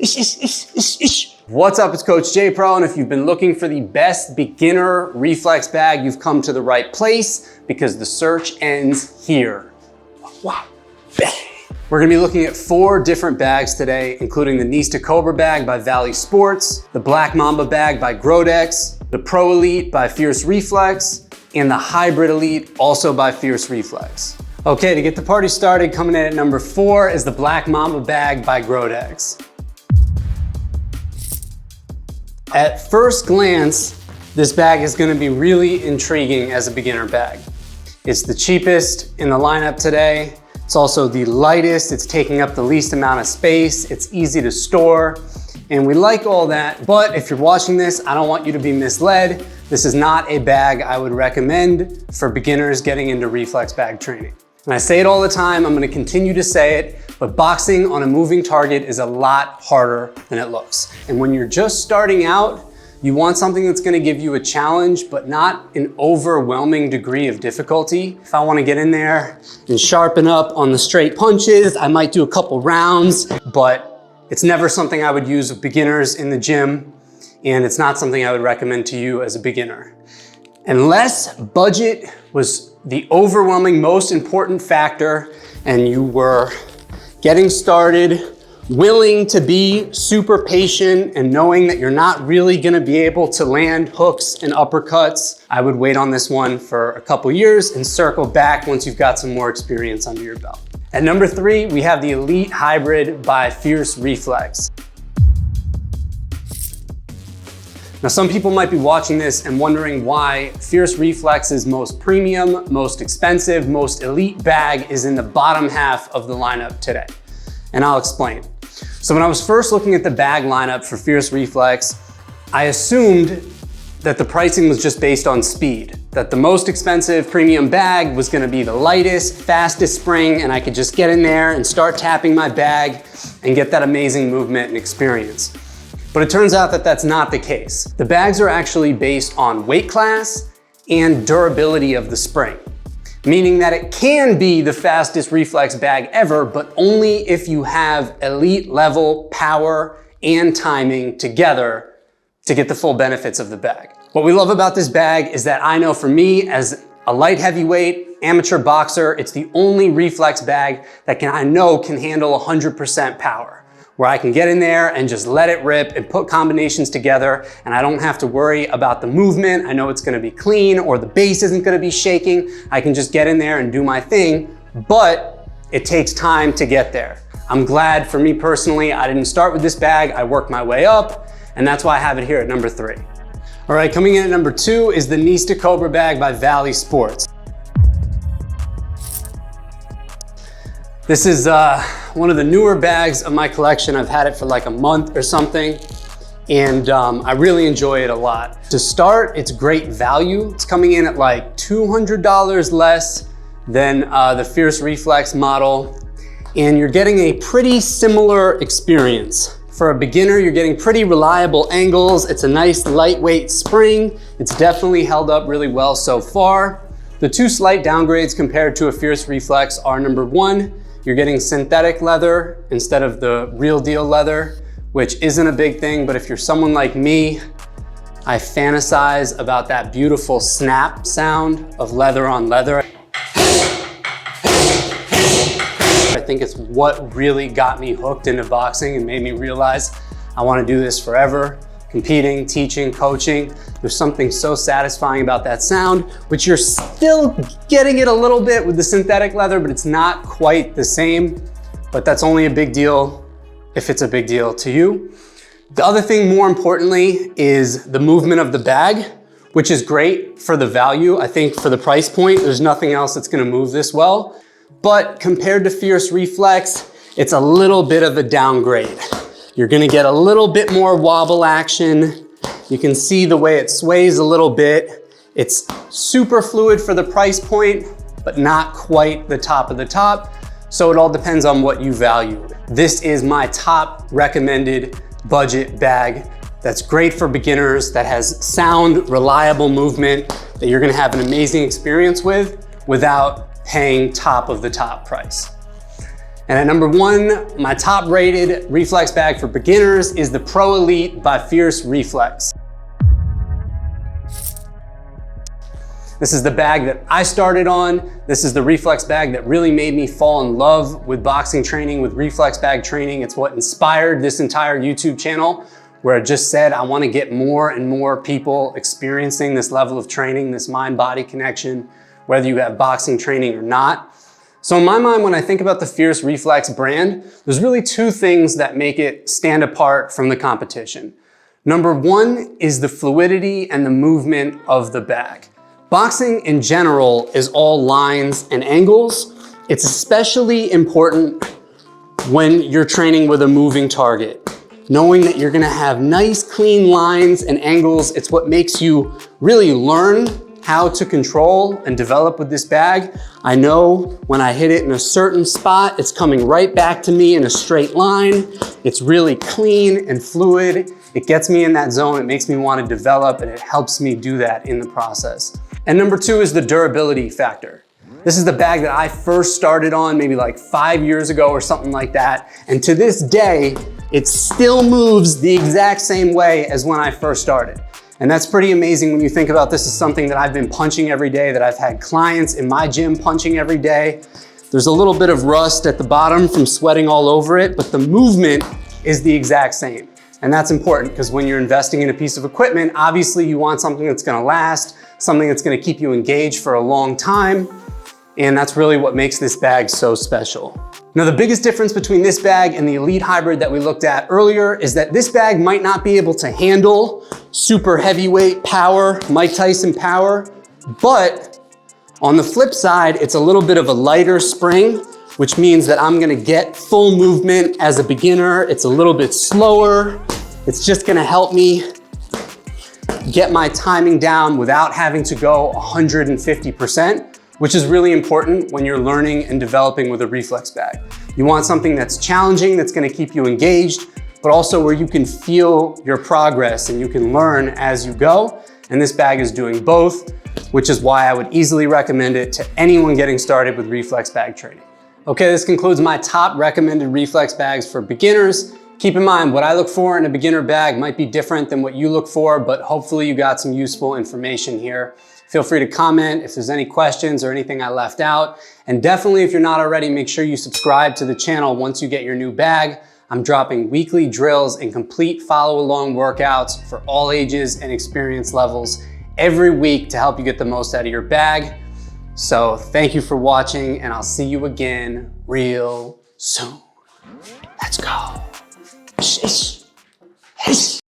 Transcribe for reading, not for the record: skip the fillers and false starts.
What's up, it's Coach J Pro, and if you've been looking for the best beginner reflex bag, you've come to the right place because the search ends here. Wow. We're gonna be looking at 4 different bags today, including the NISTA COBRA bag by VALI Sports, the Black MAMBA bag by GRODEX, the Pro Elite by Fierce Reflex, and the Hybrid Elite, also by Fierce Reflex. Okay, to get the party started, coming in at number 4 is the Black MAMBA bag by GRODEX. At first glance, this bag is gonna be really intriguing as a beginner bag. It's the cheapest in the lineup today. It's also the lightest. It's taking up the least amount of space. It's easy to store, and we like all that. But if you're watching this, I don't want you to be misled. This is not a bag I would recommend for beginners getting into reflex bag training. And I say it all the time, I'm gonna continue to say it, but boxing on a moving target is a lot harder than it looks. And when you're just starting out, you want something that's gonna give you a challenge, but not an overwhelming degree of difficulty. If I wanna get in there and sharpen up on the straight punches, I might do a couple rounds, but it's never something I would use with beginners in the gym, and it's not something I would recommend to you as a beginner. Unless budget was the overwhelming most important factor and you were getting started, willing to be super patient and knowing that you're not really gonna be able to land hooks and uppercuts, I would wait on this one for a couple years and circle back once you've got some more experience under your belt. At number 3, we have the Elite Hybrid by Fierce Reflex. Now, some people might be watching this and wondering why Fierce Reflex's most premium, most expensive, most elite bag is in the bottom half of the lineup today. And I'll explain. So when I was first looking at the bag lineup for Fierce Reflex, I assumed that the pricing was just based on speed, that the most expensive premium bag was gonna be the lightest, fastest spring, and I could just get in there and start tapping my bag and get that amazing movement and experience. But it turns out that that's not the case. The bags are actually based on weight class and durability of the spring, meaning that it can be the fastest reflex bag ever, but only if you have elite level power and timing together to get the full benefits of the bag. What we love about this bag is that I know for me as a light heavyweight amateur boxer, it's the only reflex bag that I know can handle 100% power, where I can get in there and just let it rip and put combinations together, and I don't have to worry about the movement. I know it's gonna be clean or the base isn't gonna be shaking. I can just get in there and do my thing, but it takes time to get there. I'm glad for me personally, I didn't start with this bag, I worked my way up, and that's why I have it here at number 3. All right, coming in at number 2 is the NISTA COBRA bag by VALI Sports. This is one of the newer bags of my collection. I've had it for like a month or something, and I really enjoy it a lot. To start, it's great value. It's coming in at like $200 less than the Fierce Reflex model, and you're getting a pretty similar experience. For a beginner, you're getting pretty reliable angles. It's a nice lightweight spring. It's definitely held up really well so far. The 2 slight downgrades compared to a Fierce Reflex are, number 1, you're getting synthetic leather instead of the real deal leather, which isn't a big thing, but if you're someone like me, I fantasize about that beautiful snap sound of leather on leather. I think it's what really got me hooked into boxing and made me realize I want to do this forever. Competing, teaching, coaching. There's something so satisfying about that sound, which you're still getting it a little bit with the synthetic leather, but it's not quite the same. But that's only a big deal if it's a big deal to you. The other thing, more importantly, is the movement of the bag, which is great for the value. I think for the price point, there's nothing else that's gonna move this well. But compared to Fierce Reflex, it's a little bit of a downgrade. You're gonna get a little bit more wobble action. You can see the way it sways a little bit. It's super fluid for the price point, but not quite the top of the top. So it all depends on what you value. This is my top recommended budget bag that's great for beginners, that has sound, reliable movement, that you're gonna have an amazing experience with without paying top of the top price. And at number 1, my top rated reflex bag for beginners is the Pro Elite by Fierce Reflex. This is the bag that I started on. This is the reflex bag that really made me fall in love with boxing training, with reflex bag training. It's what inspired this entire YouTube channel, where I just said I want to get more and more people experiencing this level of training, this mind-body connection, whether you have boxing training or not. So in my mind, when I think about the Fierce Reflex brand, there's really 2 things that make it stand apart from the competition. Number 1 is the fluidity and the movement of the bag. Boxing in general is all lines and angles. It's especially important when you're training with a moving target. Knowing that you're gonna have nice, clean lines and angles, it's what makes you really learn how to control and develop with this bag. I know when I hit it in a certain spot, it's coming right back to me in a straight line. It's really clean and fluid. It gets me in that zone. It makes me want to develop, and it helps me do that in the process. And number 2 is the durability factor. This is the bag that I first started on maybe like 5 years ago or something like that. And to this day, it still moves the exact same way as when I first started. And that's pretty amazing when you think about this as something that I've been punching every day, that I've had clients in my gym punching every day. There's a little bit of rust at the bottom from sweating all over it, but the movement is the exact same. And that's important because when you're investing in a piece of equipment, obviously you want something that's gonna last, something that's gonna keep you engaged for a long time. And that's really what makes this bag so special. Now, the biggest difference between this bag and the Elite Hybrid that we looked at earlier is that this bag might not be able to handle super heavyweight power, Mike Tyson power, but on the flip side, it's a little bit of a lighter spring, which means that I'm gonna get full movement as a beginner. It's a little bit slower. It's just gonna help me get my timing down without having to go 150%. Which is really important when you're learning and developing with a reflex bag. You want something that's challenging, that's gonna keep you engaged, but also where you can feel your progress and you can learn as you go. And this bag is doing both, which is why I would easily recommend it to anyone getting started with reflex bag training. Okay, this concludes my top recommended reflex bags for beginners. Keep in mind, what I look for in a beginner bag might be different than what you look for, but hopefully you got some useful information here. Feel free to comment if there's any questions or anything I left out. And definitely, if you're not already, make sure you subscribe to the channel once you get your new bag. I'm dropping weekly drills and complete follow-along workouts for all ages and experience levels every week to help you get the most out of your bag. So thank you for watching, and I'll see you again real soon. Let's go.